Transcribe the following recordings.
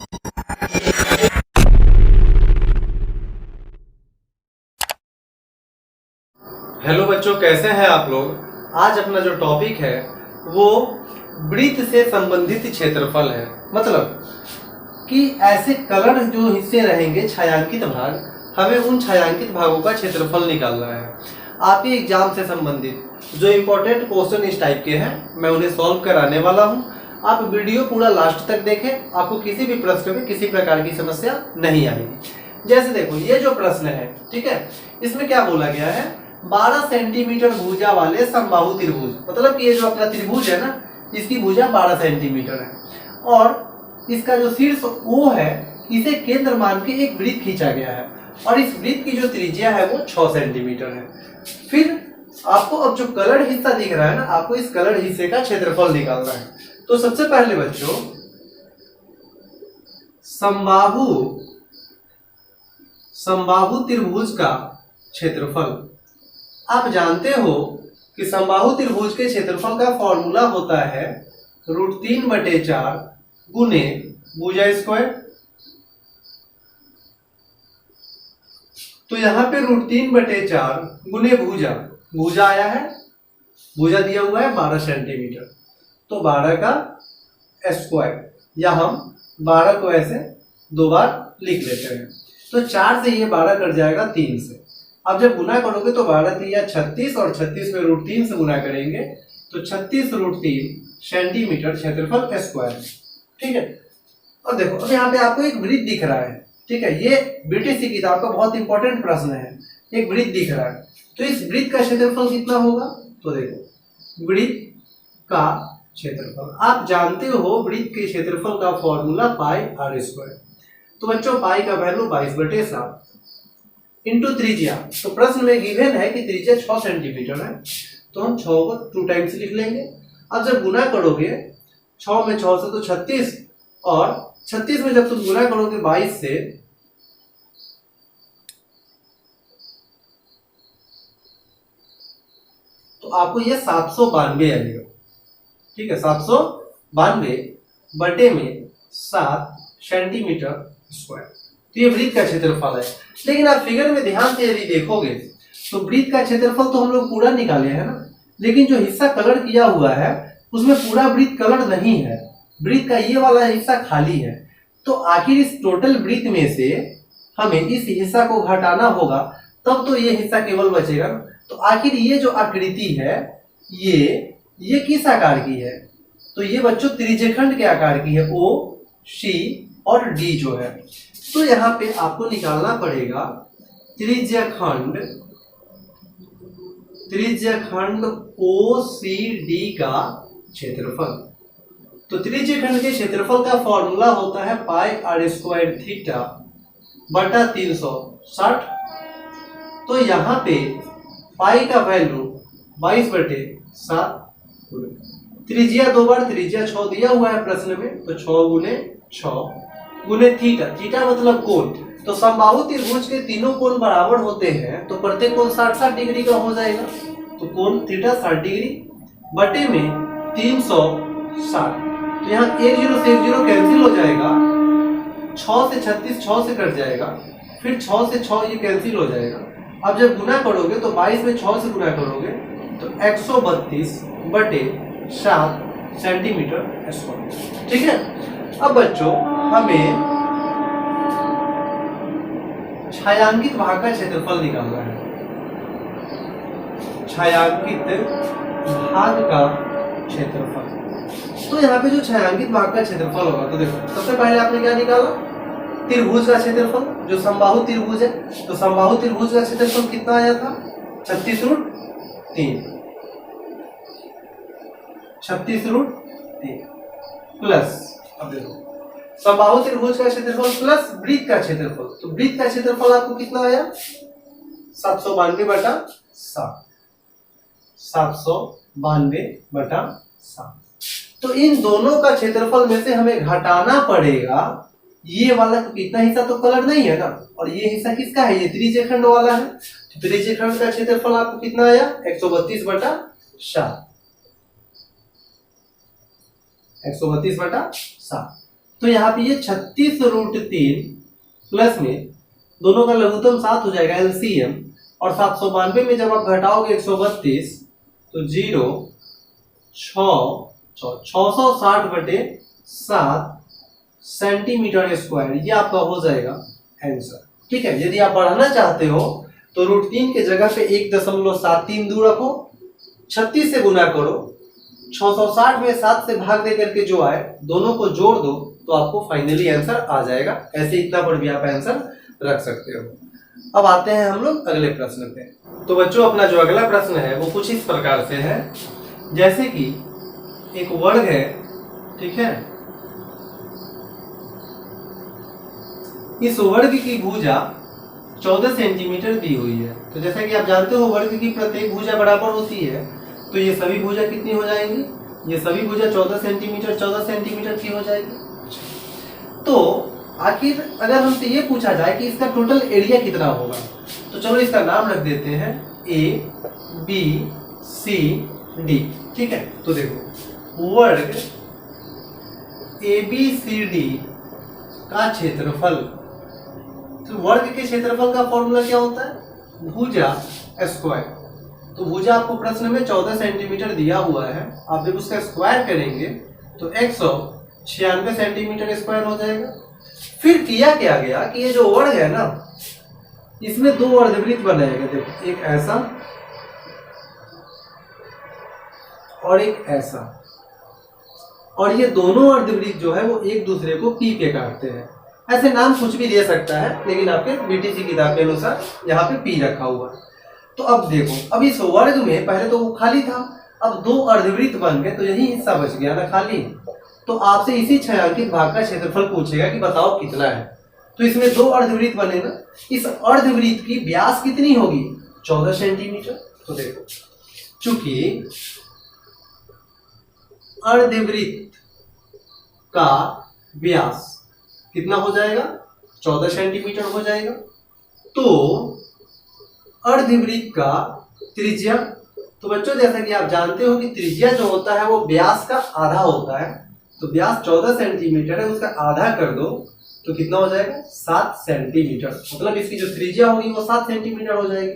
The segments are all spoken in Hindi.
हेलो बच्चों, कैसे हैं आप लोग। आज अपना जो टॉपिक है वो वृत्त से संबंधित क्षेत्रफल है। मतलब कि ऐसे कलर जो हिस्से रहेंगे छायांकित भाग, हमें उन छायांकित भागों का क्षेत्रफल निकालना है। आपके एग्जाम से संबंधित जो इम्पोर्टेंट क्वेश्चन इस टाइप के हैं मैं उन्हें सॉल्व कराने वाला हूं। आप वीडियो पूरा लास्ट तक देखें, आपको किसी भी प्रश्न में किसी प्रकार की समस्या नहीं आएगी। जैसे देखो, ये जो प्रश्न है, ठीक है, इसमें क्या बोला गया है, 12 सेंटीमीटर भुजा वाले समबाहु त्रिभुज, मतलब कि ये जो अपना त्रिभुज है ना, इसकी भुजा 12 सेंटीमीटर है और इसका जो शीर्ष O है इसे केंद्र मान के एक वृत्त खींचा गया है और इस वृत्त की जो त्रिज्या है वो 6 सेंटीमीटर है। फिर आपको अब जो कलर हिस्सा दिख रहा है ना, आपको इस कलर हिस्से का क्षेत्रफल निकालना है। तो सबसे पहले बच्चों, समबाहु त्रिभुज का क्षेत्रफल, आप जानते हो कि समबाहु त्रिभुज के क्षेत्रफल का फॉर्मूला होता है √3/4 गुने भुजा स्क्वायर। तो यहाँ पे √3/4 गुने भुजा आया है, भुजा दिया हुआ है 12 सेंटीमीटर, तो 12 का स्क्वायर, या हम 12 को ऐसे दो बार लिख लेते हैं। तो 4 से ये 12 कट जाएगा 3 से। अब जब गुना करोगे तो 12 3 36 और 36 में √3 से गुना करेंगे तो 36√3 सेंटीमीटर क्षेत्रफल स्क्वायर। ठीक है, और देखो अब यहाँ पे आपको एक वृत्त दिख रहा है, ठीक है, ये बीटीसी किताब का बहुत इंपॉर्टेंट प्रश्न है। एक वृत्त दिख रहा है, तो इस वृत्त का क्षेत्रफल कितना होगा, तो देखो वृत्त का क्षेत्रफल, आप जानते हो वृत्त के क्षेत्रफल का फॉर्मूला πr²। तो बच्चों पाई का वैल्यू 22/7 इंटू त्रिज्या। तो प्रश्न में गिवन है कि त्रिज्या 6 सेंटीमीटर है, तो हम 6 को 2 टाइम्स लिख लेंगे। अब जब गुना करोगे 6 में 6 से तो 36, और 36 में जब तुम गुना करोगे 22 से, तो आपको ये 792 आएगा। ठीक है, 792 बटे में 7 सेंटीमीटर स्क्वायर। तो ये वृत्त का क्षेत्रफल है। लेकिन आप फिगर में ध्यान से यदि देखोगे तो वृत्त का क्षेत्रफल तो हम लोग पूरा निकाले हैं ना, लेकिन जो हिस्सा कलर किया हुआ है उसमें पूरा वृत्त कलर नहीं है, वृत्त का ये वाला हिस्सा खाली है। तो आखिर इस टोटल वृत्त में से हमें इस हिस्सा को घटाना होगा, तब तो ये हिस्सा केवल बचेगा। तो आखिर ये जो आकृति है ये किस आकार की है, तो ये बच्चों त्रिज्यखंड के आकार की है, O, C और D जो है। तो यहाँ पे आपको निकालना पड़ेगा त्रिज्यखंड OCD का क्षेत्रफल। तो त्रिज्यखंड के क्षेत्रफल का फॉर्मूला होता है πr² थीटा बटा 360। तो यहाँ पे पाई का वैल्यू 22/7, त्रिज्या 2 बार, त्रिज्या 6 दिया हुआ है प्रश्न में, तो 6 गुने 6 गुने थीटा, थीटा मतलब कोण। तो समबाहु त्रिभुज के तीनों कोण बराबर होते हैं, तो प्रत्येक कोण 60-60 डिग्री का हो जाएगा। तो कोण थीटा 60 डिग्री बटे में 360। तो यहाँ 1 0 से 1 0 कैंसिल हो जाएगा, 6 से 36 6 से कट जाएगा, फिर 6 से 6 ये कैंसिल हो जाएगा। अब जब गुना करोगे तो 22 में 6 से गुना करोगे तो 132/7 सेंटीमीटर स्क्वायर। ठीक है, अब बच्चों हमें छायांकित भाग का क्षेत्रफल निकालना है। छायांकित भाग का क्षेत्रफल, तो यहाँ पे जो छायांकित भाग का क्षेत्रफल होगा, तो देखो सबसे पहले आपने क्या निकाला, त्रिभुज का क्षेत्रफल, जो समबाहु त्रिभुज है। तो समबाहु त्रिभुज का क्षेत्रफल कितना आया था, 36√3 प्लस, अब देखो समबाहु त्रिभुज का क्षेत्रफल प्लस वृत्त का क्षेत्रफल, तो वृत्त का क्षेत्रफल आपको कितना आया, 792/7, 792/7। तो इन दोनों का क्षेत्रफल में से हमें घटाना पड़ेगा ये वाला, क्योंकि इतना हिस्सा तो कलर नहीं है ना, और ये हिस्सा किसका है, ये त्रिज्यखंड वाला है। तो त्रिज्यखंड का क्षेत्रफल आपको कितना आया, 132/7, 132/7। तो यहाँ पे ये 36√3 प्लस में दोनों का लघुत्तम 7 हो जाएगा एलसीएम, और 792 में जब आप घटाओगे 132 तो 660/7 सेंटीमीटर स्क्वायर, ये आपका हो जाएगा आंसर। ठीक है, यदि आप बढ़ाना चाहते हो तो √3 के जगह पे 1.73 दूर रखो, 36 से गुना करो, 660 में 7 से भाग दे करके जो आए दोनों को जोड़ दो तो आपको फाइनली आंसर आ जाएगा। ऐसे इतना पर भी आप आंसर रख सकते हो। अब आते हैं हम लोग अगले प्रश्न पे। तो बच्चों अपना जो अगला प्रश्न है वो कुछ इस प्रकार से है, जैसे कि एक वर्ग है, ठीक है, इस वर्ग की भुजा 14 सेंटीमीटर दी हुई है। तो जैसा कि आप जानते हो वर्ग की प्रत्येक भुजा बराबर होती है, तो ये सभी भुजा कितनी हो जाएंगी, ये सभी भुजा 14 सेंटीमीटर की हो जाएगी। तो आखिर अगर हमसे ये पूछा जाए कि इसका टोटल एरिया कितना होगा, तो चलो इसका नाम रख देते हैं ABCD। ठीक है, तो देखो वर्ग ABCD का क्षेत्रफल, तो वर्ग के क्षेत्रफल का फॉर्मूला क्या होता है, भुजा स्क्वायर। तो भुजा आपको प्रश्न में 14 सेंटीमीटर दिया हुआ है, आप जब उसका स्क्वायर करेंगे तो 196 सेंटीमीटर स्क्वायर हो जाएगा। फिर किया क्या गया कि ये जो वर्ग है ना, इसमें दो अर्धवृत्त बनाए गए, देखो एक ऐसा और एक ऐसा, और ये दोनों अर्धवृत्त जो है वो एक दूसरे को पी के काटते हैं। ऐसे नाम कुछ भी दे सकता है, लेकिन आपके बीटीसी किताब के अनुसार यहाँ पे पी रखा हुआ है। तो अब देखो, अब इस वर्ग में पहले तो वो खाली था, अब दो अर्धवृत्त बन गए, तो यही हिस्सा बच गया ना खाली। तो आपसे इसी छायांकित भाग का क्षेत्रफल पूछेगा कि बताओ कितना है। तो इसमें दो अर्धवृत्त बनेगा, इस अर्धवृत्त की व्यास कितनी होगी, 14 सेंटीमीटर। तो देखो चूंकि अर्धवृत्त का व्यास कितना हो जाएगा, 14 सेंटीमीटर हो जाएगा, तो अर्धवृत्त का त्रिज्या, तो बच्चों जैसा कि आप जानते हो कि त्रिज्या जो होता है वो व्यास का आधा होता है। तो व्यास 14 सेंटीमीटर है, उसका आधा कर दो तो कितना हो जाएगा, 7 सेंटीमीटर। मतलब इसकी जो त्रिज्या होगी वो 7 सेंटीमीटर हो जाएगी,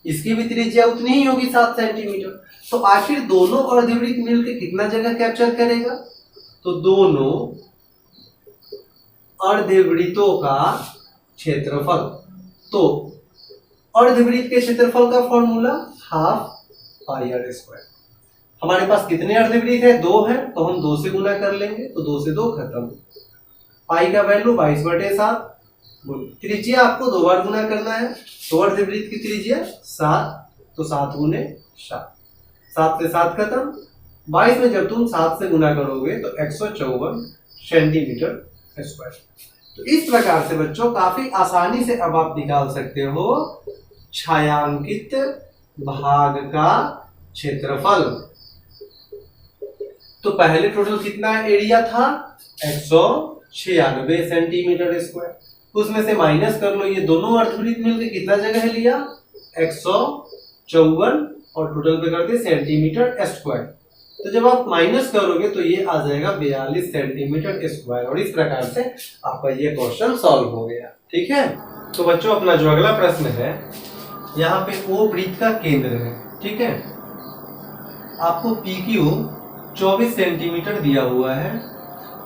इसकी भी त्रिज्या उतनी ही होगी 7 सेंटीमीटर। तो आखिर दोनों अर्धवृत्त मिलकर कितना जगह कैप्चर करेगा, तो दोनों अर्धवृत्तों का क्षेत्रफल, तो अर्धवृत्त के क्षेत्रफल का formula half pi r square. हमारे पास कितने अर्धवृत्त है, 2 है, तो हम 2 से गुना कर लेंगे, तो 2 से 2 खत्म। पाई का वैल्यू 22/7, त्रिज्या आपको 2 बार गुना करना है, तो अर्धवृत्त की त्रिज्या 7, तो 7 गुने 7, 7 से 7 खत्म। 22 में जब तुम 7 से गुना करोगे तो 154 सेंटीमीटर स्क्वायर। तो इस प्रकार से बच्चों काफी आसानी से अब आप निकाल सकते हो छायांकित भाग का क्षेत्रफल। तो पहले टोटल कितना एरिया था, 196 सेंटीमीटर स्क्वायर, उसमें से माइनस कर लो, ये दोनों अर्धवृत्त मिलकर कितना जगह लिया, 154, और टोटल पे कर दे सेंटीमीटर स्क्वायर। तो जब आप माइनस करोगे तो ये आ जाएगा 42 सेंटीमीटर स्क्वायर, और इस प्रकार से आपका ये क्वेश्चन सॉल्व हो गया। ठीक है, तो बच्चों अपना जो अगला प्रश्न है, यहाँ पे ओ वृत्त का केंद्र है। ठीक है, आपको PQ 24 सेंटीमीटर दिया हुआ है,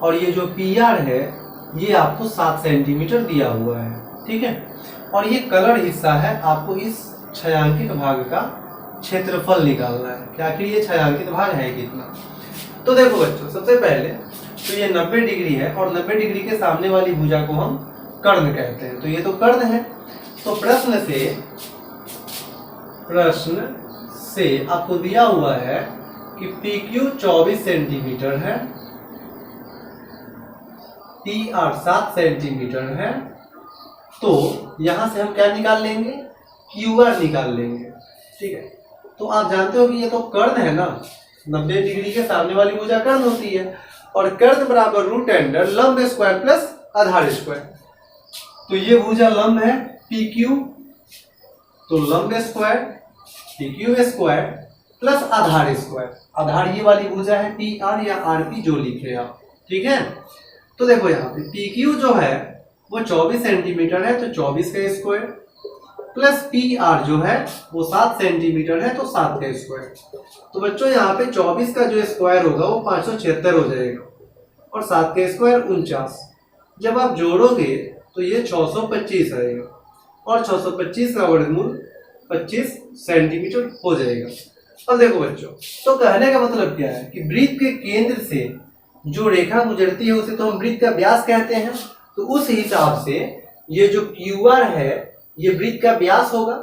और ये जो PR है ये आपको 7 सेंटीमीटर दिया हुआ है। ठीक है, और ये कलर हिस्सा है, आपको इस छायांकित भाग का क्षेत्रफल निकालना है कि आखिर ये छायांकित भाग है कितना। तो देखो बच्चों, सबसे पहले तो ये 90 डिग्री है, और 90 डिग्री के सामने वाली भुजा को हम कर्ण कहते हैं, तो ये तो कर्ण है। तो प्रश्न से आपको दिया हुआ है कि PQ 24 सेंटीमीटर है, PR 7 सेंटीमीटर है, तो यहां से हम क्या निकाल लेंगे, QR निकाल लेंगे। ठीक है, तो आप जानते हो कि ये तो कर्ण है ना, 90 डिग्री के सामने वाली भुजा कर्ण होती है, और कर्ण बराबर रूट अंडर लंब स्क्वायर प्लस आधार स्क्वायर। तो ये भुजा लंब है PQ, तो लंब स्क्वायर PQ स्क्वायर प्लस आधार स्क्वायर, आधार ये वाली भुजा है PR या RP जो लिखे आप। ठीक है, तो देखो यहाँ पे पी क्यू जो है वो 24 सेंटीमीटर है, तो 24 का स्क्वायर, प्लस पी आर जो है वो 7 सेंटीमीटर है, तो 7 का स्क्वायर। तो बच्चों यहाँ पे 24 का जो स्क्वायर होगा वो 576 हो जाएगा, और 7 का स्क्वायर 49। जब आप जोड़ोगे तो ये 625 आएगा, और 625 का वर्गमूल 25 सेंटीमीटर हो जाएगा। अब देखो बच्चों, तो कहने का मतलब क्या है कि वृत्त के केंद्र से जो रेखा गुजरती है उसे तो हम वृत्त का व्यास कहते हैं। तो उस हिसाब से ये जो QR है ये वृत्त का व्यास होगा,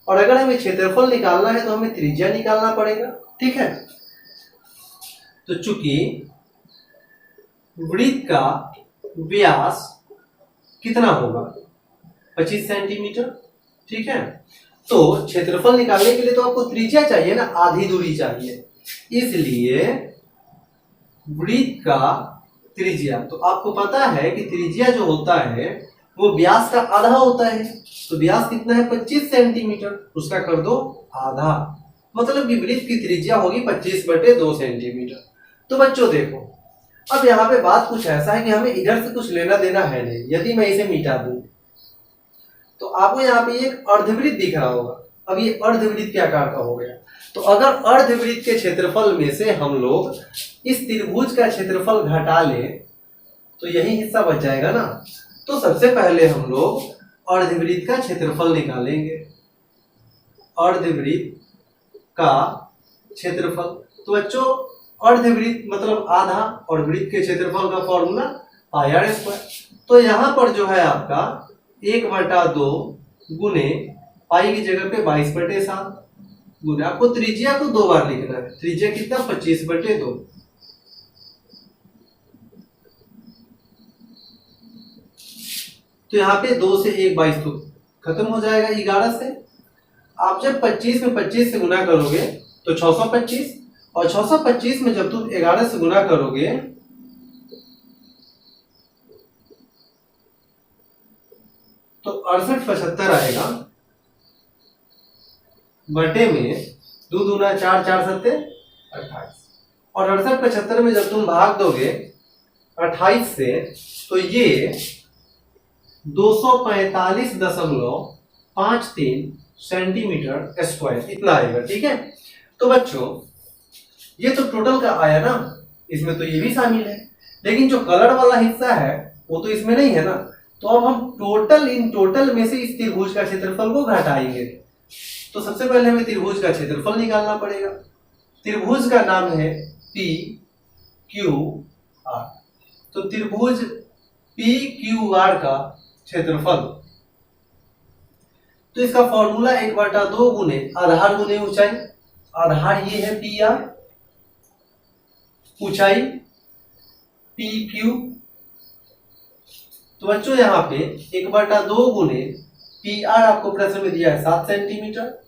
और अगर हमें क्षेत्रफल निकालना है तो हमें त्रिज्या निकालना पड़ेगा। ठीक है, तो चूंकि वृत्त का व्यास कितना होगा 25 सेंटीमीटर, ठीक है, तो क्षेत्रफल निकालने के लिए तो आपको त्रिज्या चाहिए ना, आधी दूरी चाहिए, इसलिए वृत्त का त्रिज्या, तो आपको पता है कि त्रिज्या जो होता है वो व्यास का आधा होता है। तो व्यास कितना है 25 सेंटीमीटर, उसका कर दो आधा, मतलब कि वृत्त की त्रिज्या होगी 25/2 सेंटीमीटर। तो बच्चों देखो, अब यहाँ पे बात कुछ ऐसा है कि हमें इधर से कुछ लेना देना है नहीं। यदि मैं इसे मिटा दूं तो आपको यहाँ पे एक अर्धवृत्त दिख रहा होगा। अब ये अर्धवृत्त के आकार का हो गया, तो अगर अर्धवृत्त के क्षेत्रफल में से हम लोग इस त्रिभुज का क्षेत्रफल घटा लें तो यही हिस्सा बच जाएगा ना। तो सबसे पहले हम लोग अर्धवृत्त का क्षेत्रफल निकालेंगे, अर्धवृत्त का क्षेत्रफल। तो बच्चों अर्धवृत्त मतलब आधा, और वृत्त के क्षेत्रफल का फॉर्मूला πr²। तो यहाँ पर जो है आपका 1/2 गुने पाई की जगह पे 22/7 गुने, आपको त्रिज्या को 2 बार लिखना है। त्रिज्या कितना 25/2। तो यहाँ पे 2 से 1 22 तो खत्म हो जाएगा 11 से। आप जब 25 में 25 से गुना करोगे तो 625, और 625 में जब तुम 11 से गुना करोगे तो 6875 आएगा, बटे में 2 दूना 4, 4 सत्ते 28, और 6875 में जब तुम भाग दोगे 28 से तो ये 245.53 सेंटीमीटर स्क्वायर इतना आएगा। ठीक है, तो बच्चों ये तो टोटल का आया ना, इसमें तो ये भी शामिल है, लेकिन जो कलर वाला हिस्सा है वो तो इसमें नहीं है ना। तो अब हम टोटल इन टोटल में से इस त्रिभुज का क्षेत्रफल को घटाएंगे। तो सबसे पहले हमें त्रिभुज का क्षेत्रफल निकालना पड़ेगा। त्रिभुज का नाम है PQR। तो त्रिभुज PQR का क्षेत्रफल, तो इसका फॉर्मूला 1/2 गुने आधार गुने ऊंचाई। आधार ये है PR, ऊंचाई PQ। तो बच्चों यहाँ पे 1/2 गुने PR आपको प्रश्न में दिया है 7 सेंटीमीटर,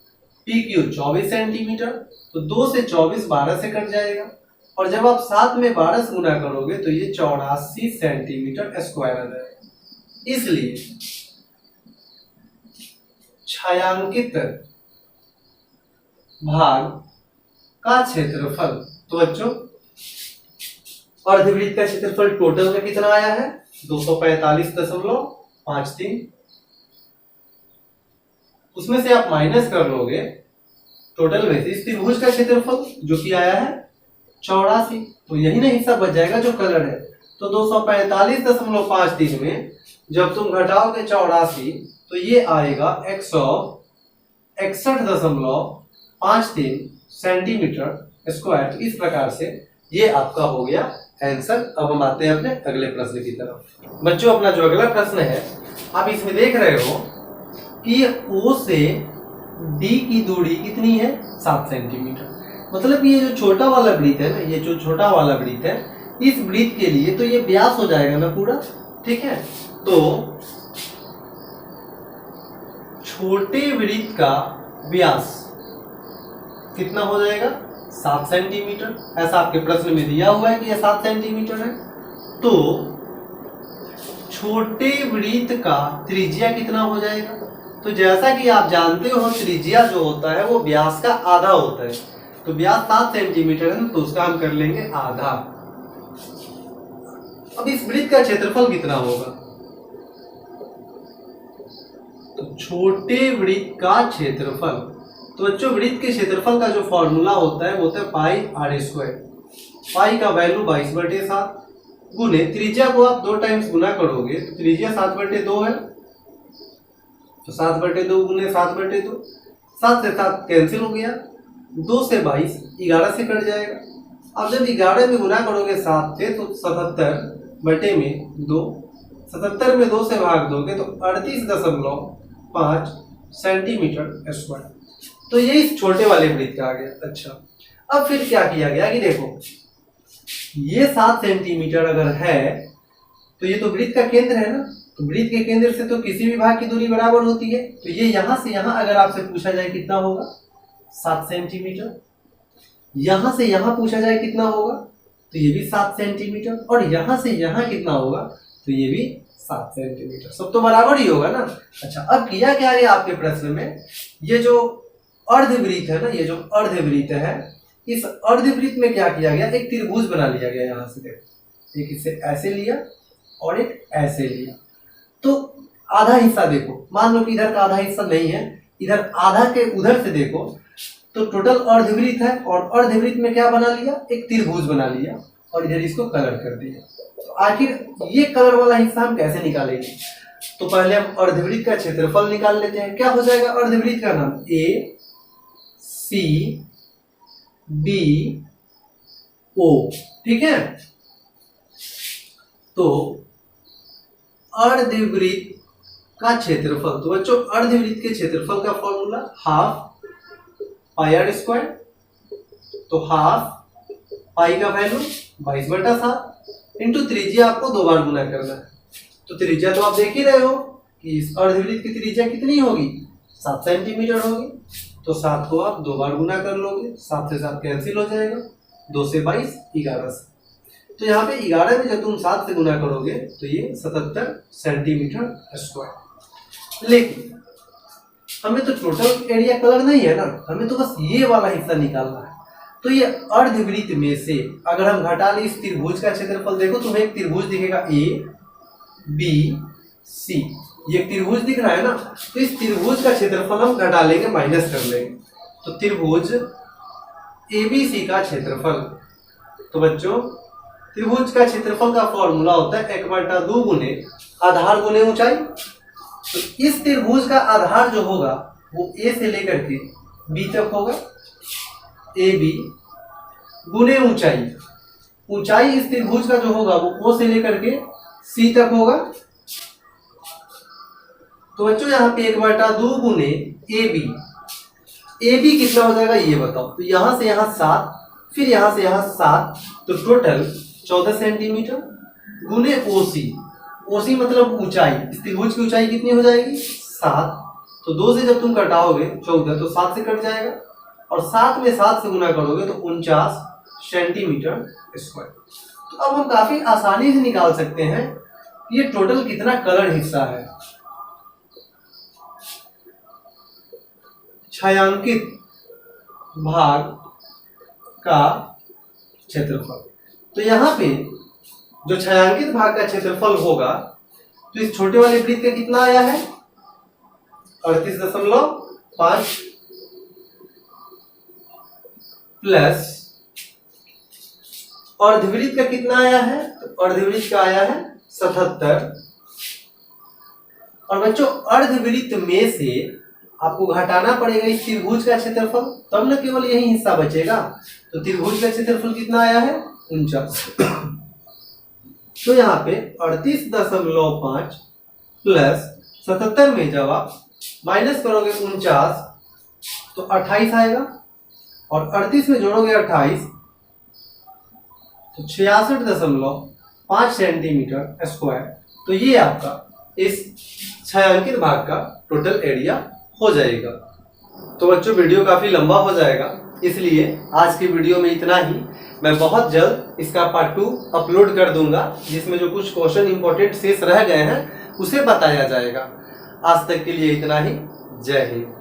PQ 24 सेंटीमीटर, तो 2 से 24 12 से कट जाएगा, और जब आप 7 में 12 से गुना करोगे तो ये 84 सेंटीमीटर स्क्वायर आ जाएगा। इसलिए छायांकित भाग का क्षेत्रफल, तो बच्चों अर्धवृत्त का क्षेत्रफल टोटल का कितना आया है 245.53, उसमें से आप माइनस कर लोगे टोटल में से इस त्रिभुज का क्षेत्रफल जो कि आया है 84, तो यही ना हिस्सा बच जाएगा जो कलर है। तो 245.53 में जब तुम घटाओगे 84 तो ये आएगा 161.53 सेंटीमीटर स्क्वायर। तो इस प्रकार से ये आपका हो गया आंसर। अब हम आते हैं अपने अगले प्रश्न की तरफ। बच्चों अपना जो अगला प्रश्न है आप इसमें देख रहे हो कि O से D की दूरी कितनी है 7 सेंटीमीटर। मतलब ये जो छोटा वाला वृत्त है ना, ये जो छोटा वाला वृत्त है, इस वृत्त के लिए तो ये व्यास हो जाएगा ना पूरा। ठीक है, तो छोटे वृत्त का व्यास कितना हो जाएगा 7 सेंटीमीटर। ऐसा आपके प्रश्न में दिया हुआ है कि यह 7 सेंटीमीटर है। तो छोटे वृत्त का त्रिज्या कितना हो जाएगा। तो जैसा कि आप जानते हो त्रिज्या जो होता है वो व्यास का आधा होता है। तो व्यास 7 सेंटीमीटर है तो उसका हम कर लेंगे आधा। अब अब इस वृत्त का क्षेत्रफल कितना होगा? तो छोटे वृत्त का क्षेत्रफल, तो बच्चों वृत्त के क्षेत्रफल का जो फॉर्मूला होता है वो होता है पाई आर स्क्वायर। पाई का वैल्यू 22/7 गुने त्रिज्या को आप 2 टाइम्स गुना करोगे तो त्रिज्या 7/2 है, तो 7/2 गुने 7/2, 7 से 7 कैंसिल हो गया, 2 से 22 11 से कट जाएगा। अब जब 11 में गुना करोगे 7 से तो 77/2, 77 में 2 से भाग दोगे तो 38.5 सेंटीमीटर स्क्वायर। तो ये इस छोटे वाले वृत्त का आ गया। अच्छा, अब फिर क्या किया गया कि देखो ये 7 सेंटीमीटर अगर है तो ये तो वृत्त का केंद्र है ना, तो वृत्त के केंद्र से तो किसी भी भाग की दूरी बराबर होती है, तो ये यहां से यहां अगर आपसे पूछा जाए कितना होगा 7 सेंटीमीटर, यहां से यहां पूछा जाए कितना होगा तो ये भी 7 सेंटीमीटर, और यहां से यहां कितना होगा तो ये भी 7 सेंटीमीटर, सब तो बराबर ही होगा ना। अच्छा, अब किया क्या है आपके प्रश्न में, ये जो अर्धवृत्त है ना, ये जो अर्धवृत्त है, इस अर्धवृत्त में क्या किया गया, एक त्रिभुज बना लिया गया। यहां से देखो, एक इसे ऐसे लिया और एक ऐसे लिया, तो आधा हिस्सा देखो, मान लो कि इधर का आधा हिस्सा नहीं है, इधर आधा के उधर से देखो तो टोटल अर्धवृत्त है, और अर्धवृत्त में क्या बना लिया, एक त्रिभुज बना लिया और इधर इसको कलर कर दिया। तो आखिर ये कलर वाला हिस्सा हम कैसे निकालेंगे, तो पहले हम अर्धवृत्त का क्षेत्रफल निकाल लेते हैं। क्या हो जाएगा अर्धवृत्त का नाम, ए सी बी ओ, ठीक है। तो अर्धवृत्त का क्षेत्रफल, तो बच्चों अर्धवृत्त के क्षेत्रफल का formula half pi r square, तो हाफ पाई का वैल्यू 22/7 इंटू त्रिज्या आपको 2 बार गुना करना है। तो त्रिज्या तो आप देख ही रहे हो कि इस अर्धवृत्त की त्रिज्या कितनी होगी, 7 सेंटीमीटर होगी, तो 7 को आप 2 बार गुना कर लोगे, 7 से 7 कैंसिल हो जाएगा, 2 से 22 11 से, तो यहाँ पे 11 में जब तुम 7 से गुना करोगे तो ये 77 सेंटीमीटर स्क्वायर। लेकिन हमें तो टोटल एरिया कलर नहीं है ना, हमें तो बस ये वाला हिस्सा निकालना है। तो ये अर्धवृत्त में से अगर हम घटा लें इस त्रिभुज का क्षेत्रफल, देखो तुम्हें एक त्रिभुज दिखेगा ए बी सी, ये त्रिभुज दिख रहा है ना, तो इस त्रिभुज का क्षेत्रफल हम घटा लेंगे, माइनस कर लेंगे, तो त्रिभुज एबीसी का क्षेत्रफल, तो बच्चों त्रिभुज का क्षेत्रफल का फॉर्मूला होता है 1/2 गुने आधार गुने ऊंचाई। तो इस त्रिभुज का आधार जो होगा वो ए से लेकर के बी तक होगा, ए बी गुने ऊंचाई, ऊंचाई इस त्रिभुज का जो होगा वो ओ से लेकर के सी तक होगा। तो बच्चों यहाँ पे 1/2 गुने ए बी कितना हो जाएगा ये बताओ, तो यहां से यहां 7, फिर यहां से यहां 7, तो टोटल 14 सेंटीमीटर गुने ओसी मतलब ऊंचाई, इस त्रिभुज की ऊंचाई कितनी हो जाएगी 7, तो 2 से जब तुम घटाओगे 14 तो 7 से कट जाएगा, और 7 में 7 से गुना करोगे तो 49 सेंटीमीटर स्क्वायर। तो अब हम काफी आसानी से निकाल सकते हैं ये टोटल कितना कलर हिस्सा है, छायांकित भाग का क्षेत्रफल। तो यहाँ पे जो छायांकित भाग का क्षेत्रफल होगा तो इस छोटे वाले वृत्त का कितना आया है 38.5 प्लस अर्धवृत्त का कितना आया है, तो अर्धवृत्त का आया है 77, और बच्चों अर्धवृत्त में से आपको घटाना पड़ेगा इस त्रिभुज का क्षेत्रफल, तब न केवल यही हिस्सा बचेगा। तो त्रिभुज का क्षेत्रफल कितना आया है 49, तो यहाँ पे 38.5 प्लस 77 में जब आप माइनस करोगे 49 तो 28 आएगा, और 38 में जोड़ोगे 28 तो 66.5 सेंटीमीटर स्क्वायर। तो ये आपका इस छायांकित भाग का टोटल एरिया हो जाएगा। तो बच्चों वीडियो काफी लंबा हो जाएगा, इसलिए आज की वीडियो में इतना ही। मैं बहुत जल्द इसका पार्ट 2 अपलोड कर दूंगा, जिसमें जो कुछ क्वेश्चन इंपॉर्टेंट शेष रह गए हैं उसे बताया जाएगा। आज तक के लिए इतना ही। जय हिंद।